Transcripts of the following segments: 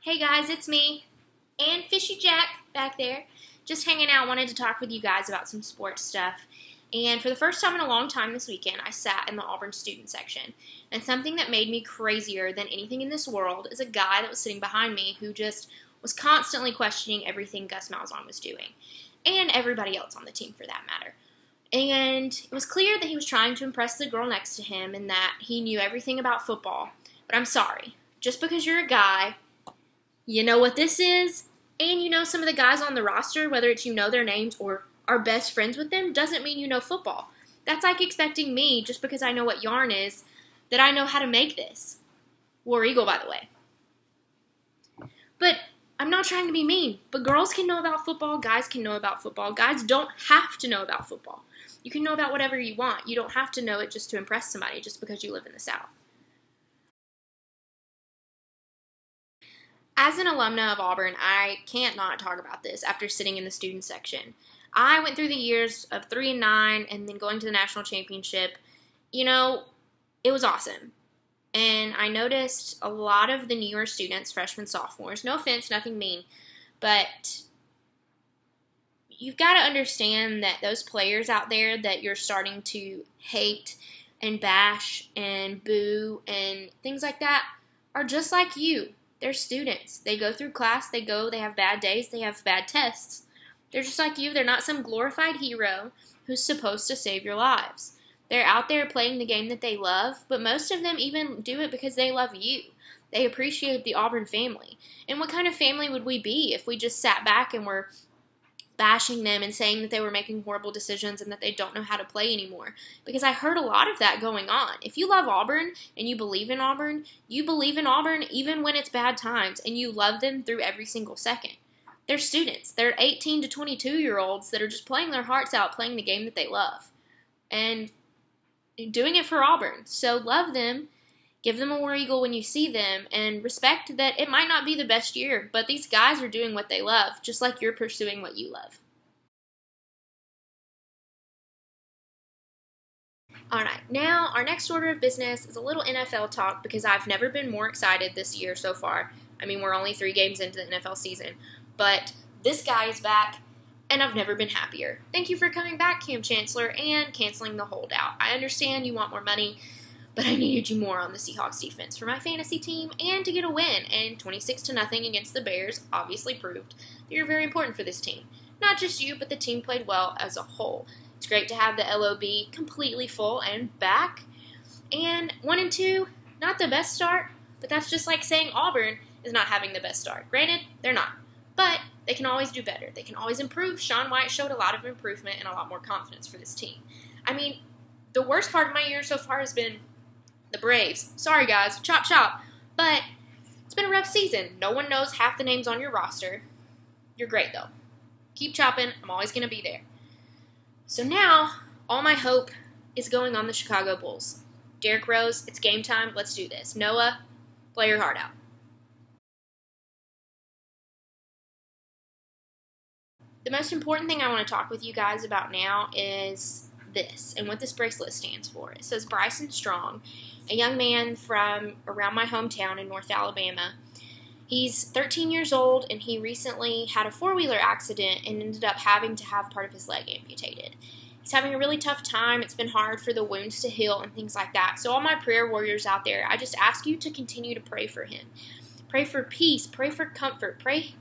Hey guys, it's me and Fishy Jack back there. Just hanging out, wanted to talk with you guys about some sports stuff. And for the first time in a long time this weekend, I sat in the Auburn student section. And something that made me crazier than anything in this world is a guy that was sitting behind me who just was constantly questioning everything Gus Malzahn was doing. And everybody else on the team for that matter. And it was clear that he was trying to impress the girl next to him and that he knew everything about football. But I'm sorry, just because you're a guy, you know what this is, and you know some of the guys on the roster, whether it's you know their names or are best friends with them, doesn't mean you know football. That's like expecting me, just because I know what yarn is, that I know how to make this. War Eagle, by the way. But I'm not trying to be mean, but girls can know about football, guys can know about football. Guys don't have to know about football. You can know about whatever you want. You don't have to know it just to impress somebody, just because you live in the South. As an alumna of Auburn, I can't not talk about this after sitting in the student section. I went through the years of 3-9 and then going to the national championship. You know, it was awesome. And I noticed a lot of the newer students, freshmen, sophomores, no offense, nothing mean, but you've got to understand that those players out there that you're starting to hate and bash and boo and things like that are just like you. They're students. They go through class, they have bad days, they have bad tests. They're just like you. They're not some glorified hero who's supposed to save your lives. They're out there playing the game that they love, but most of them even do it because they love you. They appreciate the Auburn family. And what kind of family would we be if we just sat back and were bashing them and saying that they were making horrible decisions and that they don't know how to play anymore? Because I heard a lot of that going on. If you love Auburn and you believe in Auburn, you believe in Auburn even when it's bad times, and you love them through every single second. They're students. They're 18 to 22-year-olds that are just playing their hearts out, playing the game that they love, and doing it for Auburn. So love them. Give them a War Eagle when you see them, and respect that it might not be the best year, but these guys are doing what they love, just like you're pursuing what you love. Alright, now our next order of business is a little NFL talk, because I've never been more excited this year so far. I mean, we're only 3 games into the NFL season, but this guy is back, and I've never been happier. Thank you for coming back, Cam Chancellor, and canceling the holdout. I understand you want more money, but I needed you more on the Seahawks defense for my fantasy team and to get a win. And 26-0 against the Bears obviously proved that you're very important for this team. Not just you, but the team played well as a whole. It's great to have the LOB completely full and back. And 1-2, not the best start, but that's just like saying Auburn is not having the best start. Granted, they're not, but they can always do better. They can always improve. Sean White showed a lot of improvement and a lot more confidence for this team. I mean, the worst part of my year so far has been the Braves. Sorry, guys. Chop, chop. But it's been a rough season. No one knows half the names on your roster. You're great, though. Keep chopping. I'm always going to be there. So now, all my hope is going on the Chicago Bulls. Derrick Rose, it's game time. Let's do this. Noah, play your heart out. The most important thing I want to talk with you guys about now is this, and what this bracelet stands for. It says Bryson Strong, a young man from around my hometown in North Alabama. He's 13 years old, and he recently had a four-wheeler accident and ended up having to have part of his leg amputated. He's having a really tough time. It's been hard for the wounds to heal and things like that. So all my prayer warriors out there, I just ask you to continue to pray for him. Pray for peace. Pray for comfort. Pray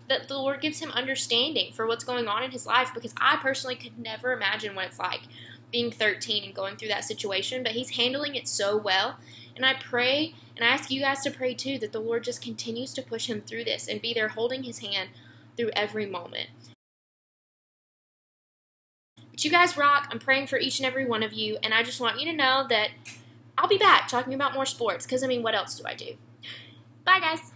that the Lord gives him understanding for what's going on in his life, because I personally could never imagine what it's like being 13 and going through that situation, but he's handling it so well. And I pray, and I ask you guys to pray too, that the Lord just continues to push him through this and be there holding his hand through every moment. But you guys rock. I'm praying for each and every one of you, and I just want you to know that I'll be back talking about more sports, because, I mean, what else do I do? Bye, guys.